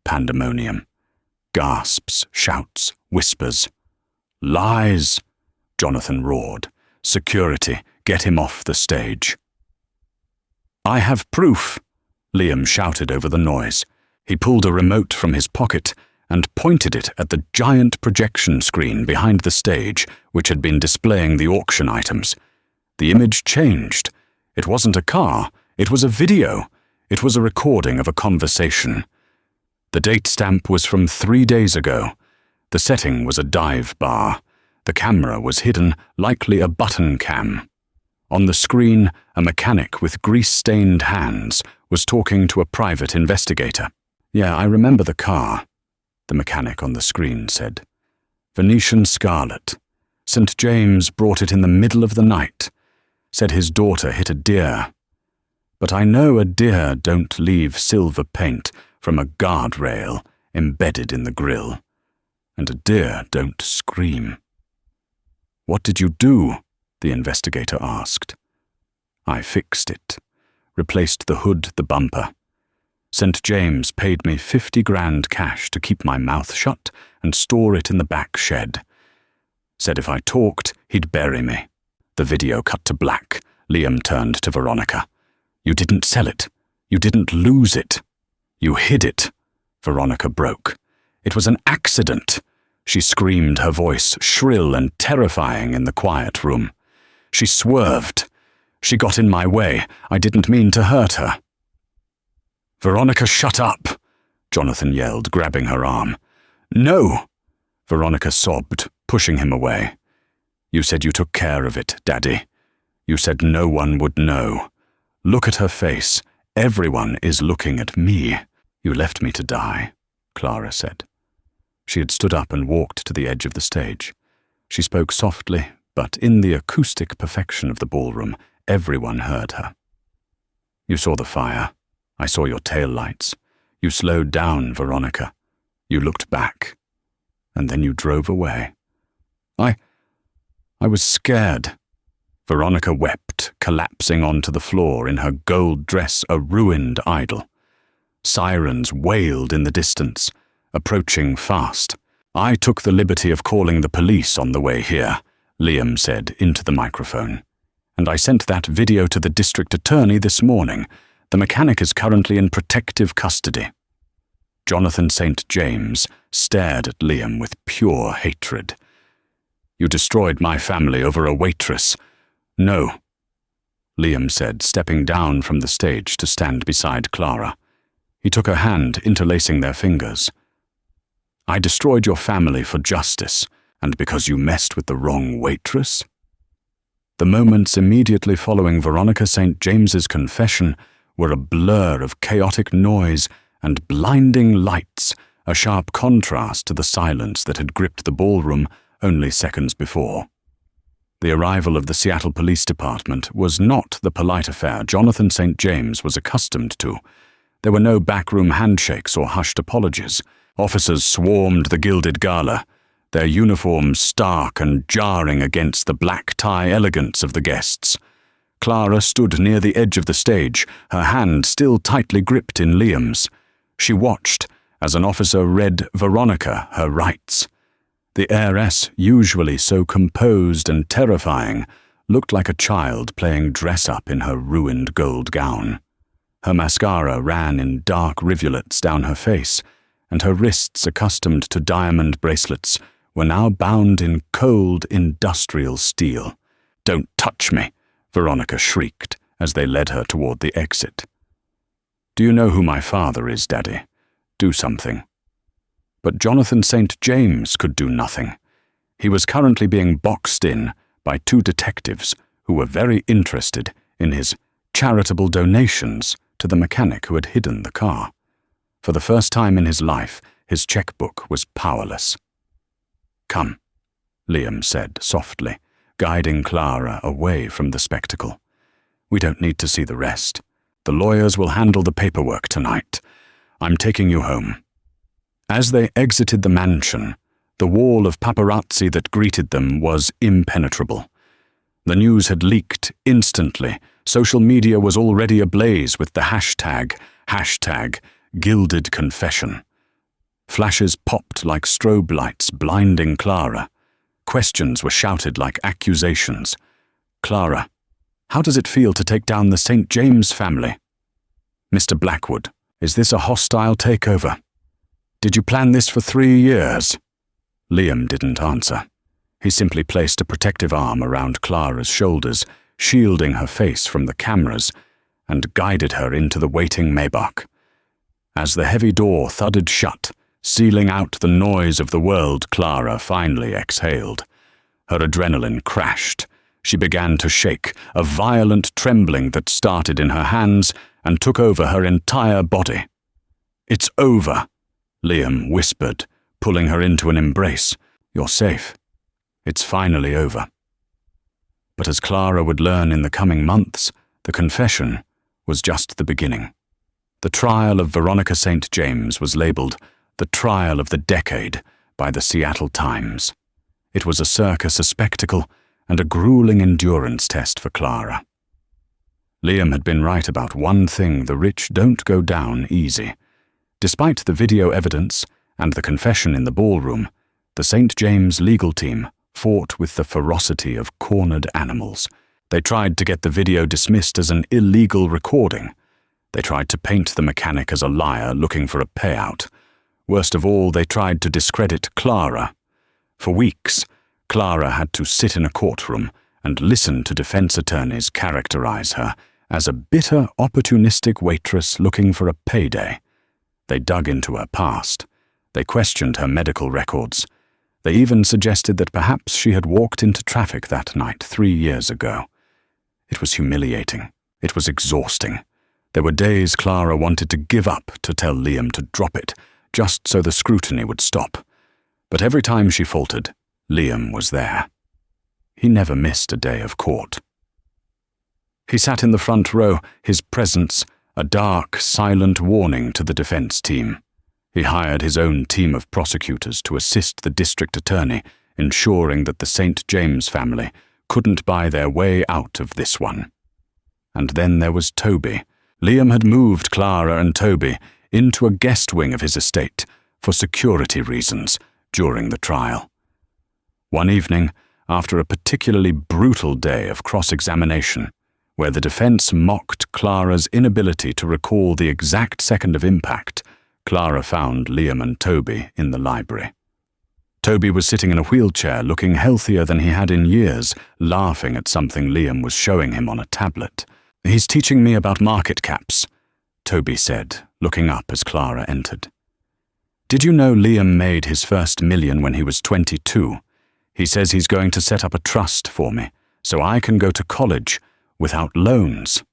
Pandemonium. Gasps, shouts, whispers. "Lies!" Jonathan roared. "Security, get him off the stage." "I have proof," Liam shouted over the noise. He pulled a remote from his pocket and pointed it at the giant projection screen behind the stage, which had been displaying the auction items. The image changed. It wasn't a car. It was a video. It was a recording of a conversation. The date stamp was from 3 days ago. The setting was a dive bar. The camera was hidden, likely a button cam. On the screen, a mechanic with grease-stained hands was talking to a private investigator. "Yeah, I remember the car," the mechanic on the screen said. "Venetian Scarlet. St. James brought it in the middle of the night. Said his daughter hit a deer. But I know a deer don't leave silver paint from a guardrail embedded in the grill. And a deer don't scream." "What did you do?" the investigator asked. "I fixed it. Replaced the hood, the bumper. St. James paid me 50 grand cash to keep my mouth shut and store it in the back shed. Said if I talked, he'd bury me." The video cut to black. Liam turned to Veronica. "You didn't sell it. You didn't lose it. You hid it." Veronica broke. "It was an accident," she screamed, her voice shrill and terrifying in the quiet room. "She swerved. She got in my way. I didn't mean to hurt her." "Veronica, shut up!" Jonathan yelled, grabbing her arm. "No!" Veronica sobbed, pushing him away. "You said you took care of it, Daddy. You said no one would know. Look at her face. Everyone is looking at me. You left me to die," Clara said. She had stood up and walked to the edge of the stage. She spoke softly, but in the acoustic perfection of the ballroom, everyone heard her. "You saw the fire. I saw your tail lights. You slowed down, Veronica. You looked back. And then you drove away. I was scared." Veronica wept, collapsing onto the floor in her gold dress, a ruined idol. Sirens wailed in the distance, approaching fast. "I took the liberty of calling the police on the way here," Liam said into the microphone. "And I sent that video to the district attorney this morning. The mechanic is currently in protective custody." Jonathan St. James stared at Liam with pure hatred. "You destroyed my family over a waitress." "No," Liam said, stepping down from the stage to stand beside Clara. He took her hand, interlacing their fingers. "I destroyed your family for justice, and because you messed with the wrong waitress?" The moments immediately following Veronica St. James's confession were a blur of chaotic noise and blinding lights, a sharp contrast to the silence that had gripped the ballroom only seconds before. The arrival of the Seattle Police Department was not the polite affair Jonathan St. James was accustomed to. There were no backroom handshakes or hushed apologies. Officers swarmed the gilded gala, their uniforms stark and jarring against the black tie elegance of the guests. Clara stood near the edge of the stage, her hand still tightly gripped in Liam's. She watched as an officer read Veronica her rights. The heiress, usually so composed and terrifying, looked like a child playing dress-up in her ruined gold gown. Her mascara ran in dark rivulets down her face, and her wrists, accustomed to diamond bracelets, were now bound in cold industrial steel. "Don't touch me," Veronica shrieked as they led her toward the exit. "Do you know who my father is, Daddy? Do something." But Jonathan St. James could do nothing. He was currently being boxed in by two detectives who were very interested in his charitable donations to the mechanic who had hidden the car. For the first time in his life, his checkbook was powerless. "Come," Liam said softly, guiding Clara away from the spectacle. "We don't need to see the rest. The lawyers will handle the paperwork tonight. I'm taking you home." As they exited the mansion, the wall of paparazzi that greeted them was impenetrable. The news had leaked instantly. Social media was already ablaze with the hashtag Gilded Confession. Flashes popped like strobe lights, blinding Clara. Questions were shouted like accusations. "Clara, how does it feel to take down the St. James family?" "Mr. Blackwood, is this a hostile takeover? Did you plan this for 3 years?" Liam didn't answer. He simply placed a protective arm around Clara's shoulders, shielding her face from the cameras, and guided her into the waiting Maybach. As the heavy door thudded shut, sealing out the noise of the world, Clara finally exhaled. Her adrenaline crashed. She began to shake, a violent trembling that started in her hands and took over her entire body. "It's over," Liam whispered, pulling her into an embrace. "You're safe. It's finally over." But as Clara would learn in the coming months, the confession was just the beginning. The trial of Veronica St. James was labeled the trial of the decade by the Seattle Times. It was a circus, a spectacle, and a grueling endurance test for Clara. Liam had been right about one thing: the rich don't go down easy. Despite the video evidence and the confession in the ballroom, the St. James legal team fought with the ferocity of cornered animals. They tried to get the video dismissed as an illegal recording. They tried to paint the mechanic as a liar looking for a payout. Worst of all, they tried to discredit Clara. For weeks, Clara had to sit in a courtroom and listen to defense attorneys characterize her as a bitter, opportunistic waitress looking for a payday. They dug into her past. They questioned her medical records. They even suggested that perhaps she had walked into traffic that night 3 years ago. It was humiliating. It was exhausting. There were days Clara wanted to give up, to tell Liam to drop it, just so the scrutiny would stop. But every time she faltered, Liam was there. He never missed a day of court. He sat in the front row, his presence a dark, silent warning to the defense team. He hired his own team of prosecutors to assist the district attorney, ensuring that the St. James family couldn't buy their way out of this one. And then there was Toby. Liam had moved Clara and Toby into a guest wing of his estate for security reasons, during the trial. One evening, after a particularly brutal day of cross-examination, where the defense mocked Clara's inability to recall the exact second of impact, Clara found Liam and Toby in the library. Toby was sitting in a wheelchair, looking healthier than he had in years, laughing at something Liam was showing him on a tablet. "He's teaching me about market caps," Toby said, looking up as Clara entered. "Did you know Liam made his first million when he was 22? He says he's going to set up a trust for me, so I can go to college without loans."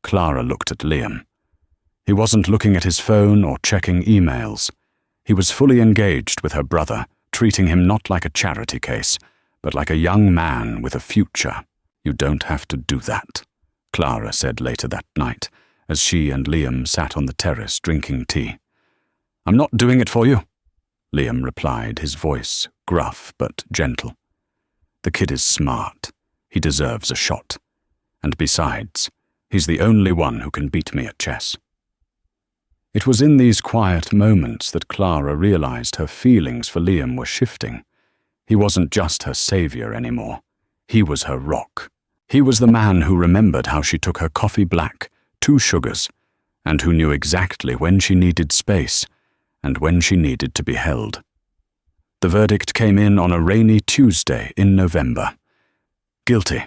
Clara looked at Liam. He wasn't looking at his phone or checking emails. He was fully engaged with her brother, treating him not like a charity case, but like a young man with a future. "You don't have to do that," Clara said later that night, as she and Liam sat on the terrace drinking tea. "I'm not doing it for you," Liam replied, his voice gruff but gentle. "The kid is smart. He deserves a shot. And besides, he's the only one who can beat me at chess." It was in these quiet moments that Clara realized her feelings for Liam were shifting. He wasn't just her savior anymore. He was her rock. He was the man who remembered how she took her coffee black, 2 sugars, and who knew exactly when she needed space and when she needed to be held. The verdict came in on a rainy Tuesday in November. Guilty.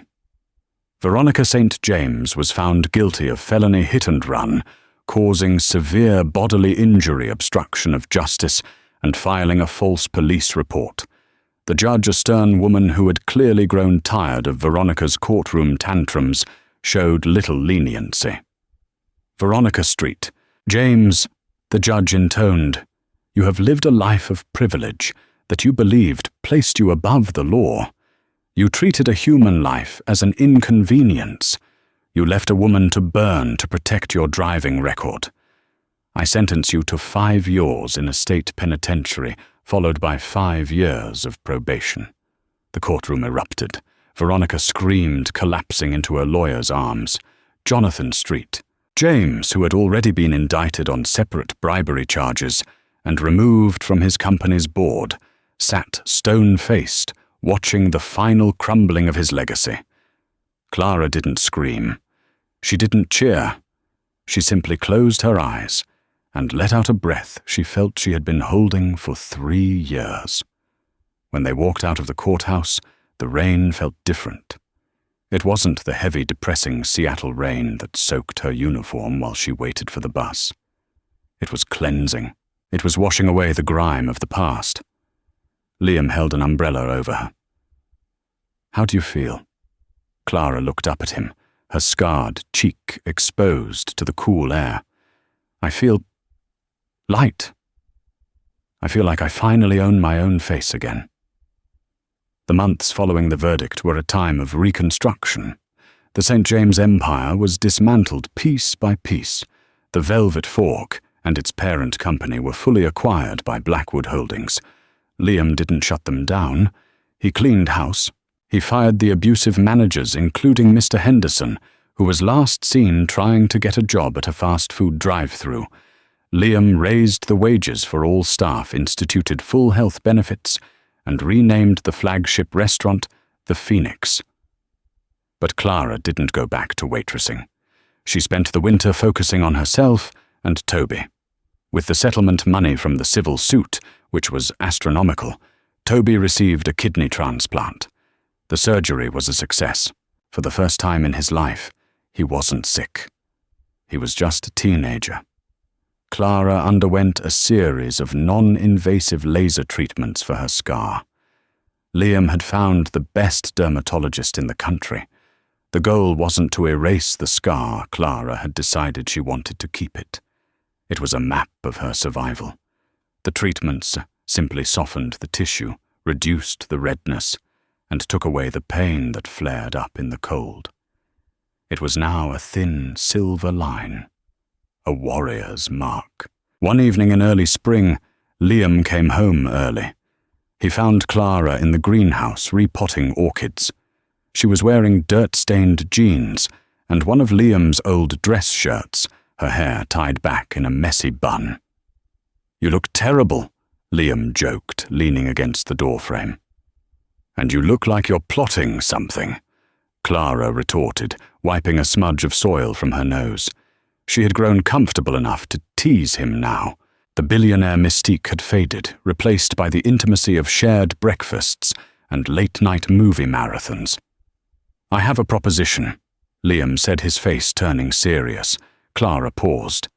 Veronica St. James was found guilty of felony hit-and-run, causing severe bodily injury, obstruction of justice, and filing a false police report. The judge, a stern woman who had clearly grown tired of Veronica's courtroom tantrums, showed little leniency. "Veronica Street. James," the judge intoned, "you have lived a life of privilege that you believed placed you above the law. You treated a human life as an inconvenience. You left a woman to burn to protect your driving record. I sentence you to 5 years in a state penitentiary, followed by 5 years of probation." The courtroom erupted. Veronica screamed, collapsing into her lawyer's arms. Jonathan Street. James, who had already been indicted on separate bribery charges and removed from his company's board, sat stone-faced, watching the final crumbling of his legacy. Clara didn't scream. She didn't cheer. She simply closed her eyes and let out a breath she felt she had been holding for 3 years. When they walked out of the courthouse, the rain felt different. It wasn't the heavy, depressing Seattle rain that soaked her uniform while she waited for the bus. It was cleansing. It was washing away the grime of the past. Liam held an umbrella over her. "How do you feel?" Clara looked up at him, her scarred cheek exposed to the cool air. "I feel light. I feel like I finally own my own face again." The months following the verdict were a time of reconstruction. The St. James Empire was dismantled piece by piece. The Velvet Fork and its parent company were fully acquired by Blackwood Holdings. Liam didn't shut them down. He cleaned house. He fired the abusive managers, including Mr. Henderson, who was last seen trying to get a job at a fast food drive-thru. Liam raised the wages for all staff, instituted full health benefits, and renamed the flagship restaurant the Phoenix. But Clara didn't go back to waitressing. She spent the winter focusing on herself and Toby. With the settlement money from the civil suit, which was astronomical, Toby received a kidney transplant. The surgery was a success. For the first time in his life, he wasn't sick. He was just a teenager. Clara underwent a series of non-invasive laser treatments for her scar. Liam had found the best dermatologist in the country. The goal wasn't to erase the scar. Clara had decided she wanted to keep it. It was a map of her survival. The treatments simply softened the tissue, reduced the redness, and took away the pain that flared up in the cold. It was now a thin silver line, a warrior's mark. One evening in early spring, Liam came home early. He found Clara in the greenhouse repotting orchids. She was wearing dirt-stained jeans and one of Liam's old dress shirts, her hair tied back in a messy bun. "You look terrible," Liam joked, leaning against the doorframe. "And you look like you're plotting something," Clara retorted, wiping a smudge of soil from her nose. She had grown comfortable enough to tease him now. The billionaire mystique had faded, replaced by the intimacy of shared breakfasts and late-night movie marathons. "I have a proposition," Liam said, his face turning serious. Clara paused.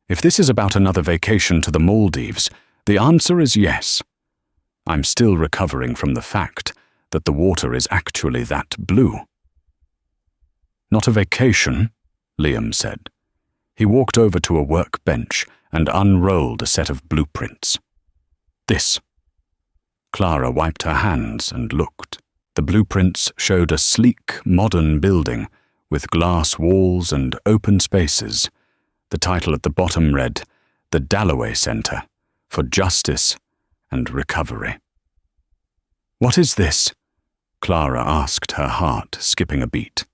"If this is about another vacation to the Maldives, the answer is yes. I'm still recovering from the fact that the water is actually that blue." "Not a vacation," Liam said. He walked over to a workbench and unrolled a set of blueprints. "This." Clara wiped her hands and looked. The blueprints showed a sleek, modern building with glass walls and open spaces. The title at the bottom read, "The Dalloway Center for Justice and Recovery." "What is this?" Clara asked, her heart skipping a beat.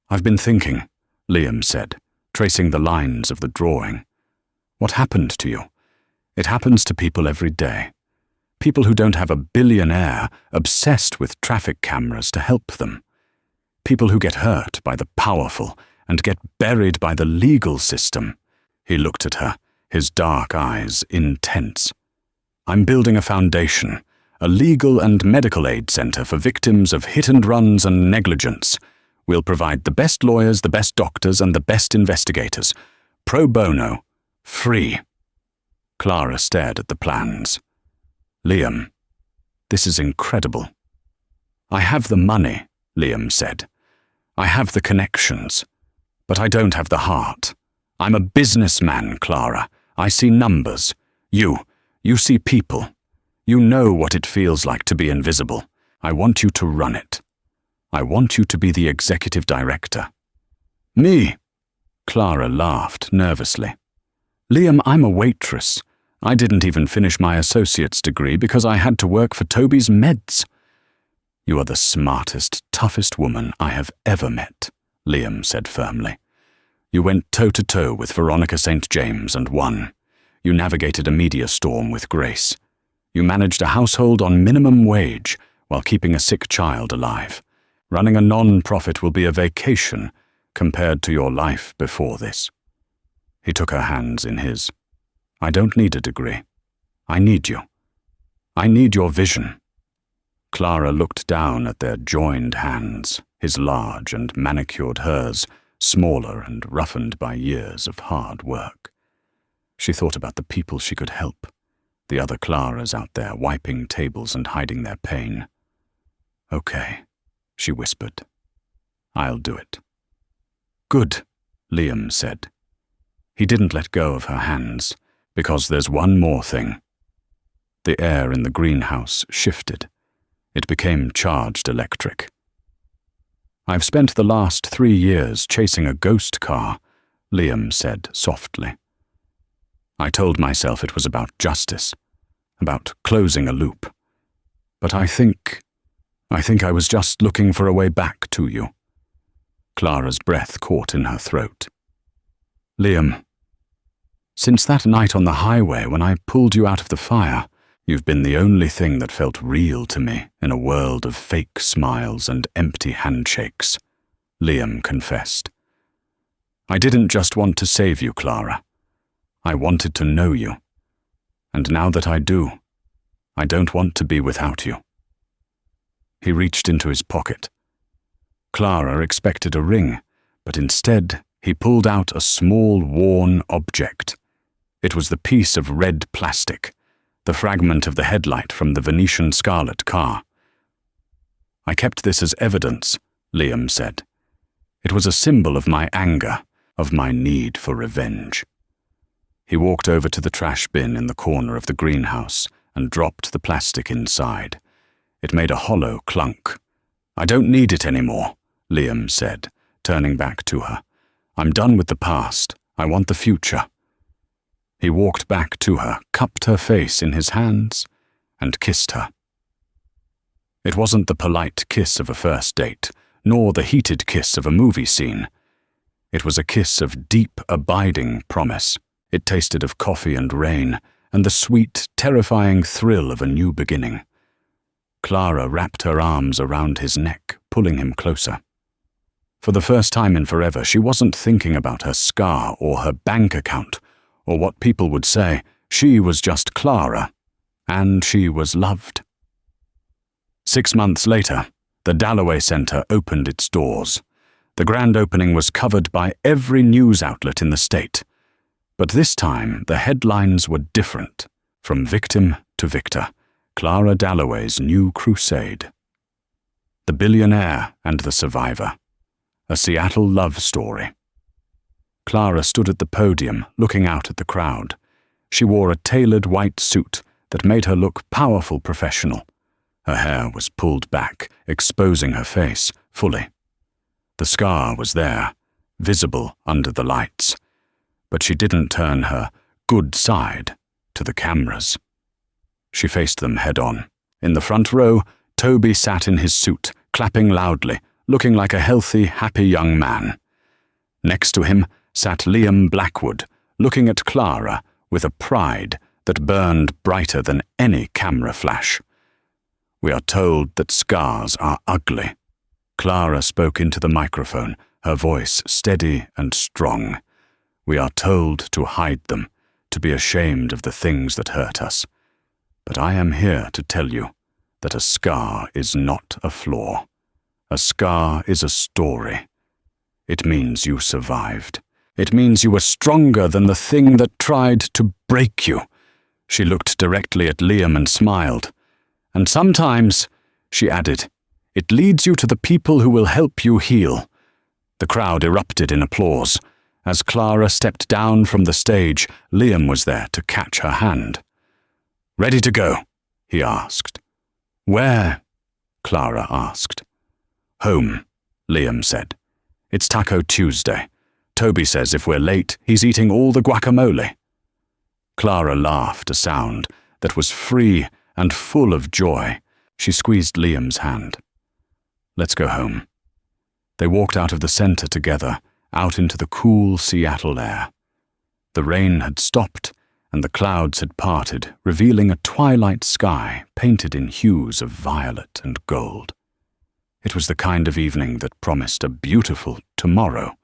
"I've been thinking," Liam said, tracing the lines of the drawing. "What happened to you? It happens to people every day. People who don't have a billionaire obsessed with traffic cameras to help them. People who get hurt by the powerful and get buried by the legal system." He looked at her, his dark eyes intense. "I'm building a foundation, a legal and medical aid center for victims of hit-and-runs and negligence. We'll provide the best lawyers, the best doctors, and the best investigators. Pro bono. Free." Clara stared at the plans. "Liam, this is incredible." "I have the money," Liam said. "I have the connections, but I don't have the heart. I'm a businessman, Clara. I see numbers. You see people. You know what it feels like to be invisible. I want you to run it. I want you to be the executive director." "Me?" Clara laughed nervously. "Liam, I'm a waitress. I didn't even finish my associate's degree because I had to work for Toby's meds." "You are the smartest, toughest woman I have ever met," Liam said firmly. "You went toe-to-toe with Veronica St. James and won. You navigated a media storm with grace. You managed a household on minimum wage while keeping a sick child alive. Running a non-profit will be a vacation compared to your life before this." He took her hands in his. "I don't need a degree. I need you. I need your vision." Clara looked down at their joined hands, his large and manicured, hers smaller and roughened by years of hard work. She thought about the people she could help, the other Claras out there wiping tables and hiding their pain. "Okay," she whispered. "I'll do it." "Good," Liam said. He didn't let go of her hands, because there's one more thing. The air in the greenhouse shifted. It became charged electric. "I've spent the last 3 years chasing a ghost car," Liam said softly. "I told myself it was about justice, about closing a loop. But I think I was just looking for a way back to you." Clara's breath caught in her throat. "Liam, since that night on the highway when I pulled you out of the fire, you've been the only thing that felt real to me in a world of fake smiles and empty handshakes," Liam confessed. "I didn't just want to save you, Clara. I wanted to know you. And now that I do, I don't want to be without you." He reached into his pocket. Clara expected a ring, but instead he pulled out a small, worn object. It was the piece of red plastic, the fragment of the headlight from the Venetian Scarlet car. "I kept this as evidence," Liam said. "It was a symbol of my anger, of my need for revenge." He walked over to the trash bin in the corner of the greenhouse and dropped the plastic inside. It made a hollow clunk. "I don't need it anymore," Liam said, turning back to her. "I'm done with the past. I want the future." He walked back to her, cupped her face in his hands, and kissed her. It wasn't the polite kiss of a first date, nor the heated kiss of a movie scene. It was a kiss of deep, abiding promise. It tasted of coffee and rain, and the sweet, terrifying thrill of a new beginning. Clara wrapped her arms around his neck, pulling him closer. For the first time in forever, she wasn't thinking about her scar or her bank account or what people would say. She was just Clara, and she was loved. 6 months later, the Dalloway Centre opened its doors. The grand opening was covered by every news outlet in the state. But this time, the headlines were different. From victim to victor, Clara Dalloway's new crusade. The Billionaire and the Survivor. A Seattle love story. Clara stood at the podium, looking out at the crowd. She wore a tailored white suit that made her look powerful professional. Her hair was pulled back, exposing her face fully. The scar was there, visible under the lights, but she didn't turn her good side to the cameras. She faced them head-on. In the front row, Toby sat in his suit, clapping loudly, looking like a healthy, happy young man. Next to him sat Liam Blackwood, looking at Clara with a pride that burned brighter than any camera flash. We are told that scars are ugly. Clara spoke into the microphone, her voice steady and strong. We are told to hide them, to be ashamed of the things that hurt us. But I am here to tell you that a scar is not a flaw. A scar is a story. It means you survived. It means you were stronger than the thing that tried to break you. She looked directly at Liam and smiled. And sometimes, she added, it leads you to the people who will help you heal. The crowd erupted in applause. As Clara stepped down from the stage, Liam was there to catch her hand. "Ready to go?" he asked. "Where?" Clara asked. "Home," Liam said. "It's Taco Tuesday. Toby says if we're late, he's eating all the guacamole." Clara laughed a sound that was free and full of joy. She squeezed Liam's hand. "Let's go home." They walked out of the center together, out into the cool Seattle air. The rain had stopped, and the clouds had parted, revealing a twilight sky painted in hues of violet and gold. It was the kind of evening that promised a beautiful tomorrow.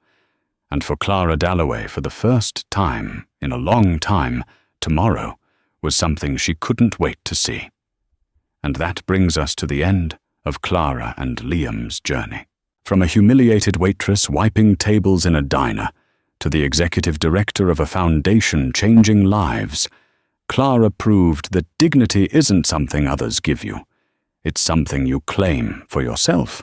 And for Clara Dalloway, for the first time in a long time, tomorrow was something she couldn't wait to see. And that brings us to the end of Clara and Liam's journey. From a humiliated waitress wiping tables in a diner to the executive director of a foundation changing lives, Clara proved that dignity isn't something others give you. It's something you claim for yourself.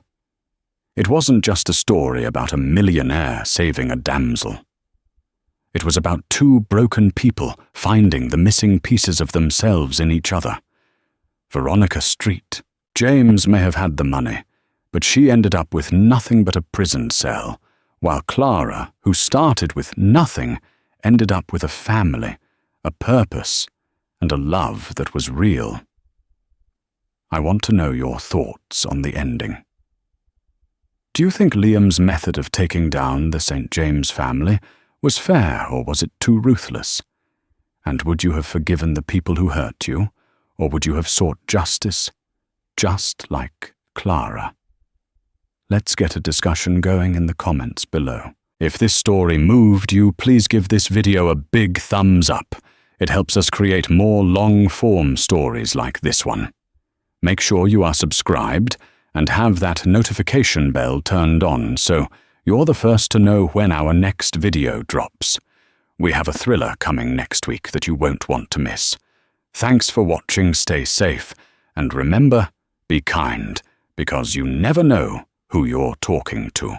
It wasn't just a story about a millionaire saving a damsel. It was about two broken people finding the missing pieces of themselves in each other. Veronica Street. James may have had the money, but she ended up with nothing but a prison cell, while Clara, who started with nothing, ended up with a family, a purpose, and a love that was real. I want to know your thoughts on the ending. Do you think Liam's method of taking down the St. James family was fair, or was it too ruthless? And would you have forgiven the people who hurt you, or would you have sought justice, just like Clara? Let's get a discussion going in the comments below. If this story moved you, please give this video a big thumbs up. It helps us create more long-form stories like this one. Make sure you are subscribed and have that notification bell turned on so you're the first to know when our next video drops. We have a thriller coming next week that you won't want to miss. Thanks for watching, stay safe, and remember, be kind, because you never know who you're talking to.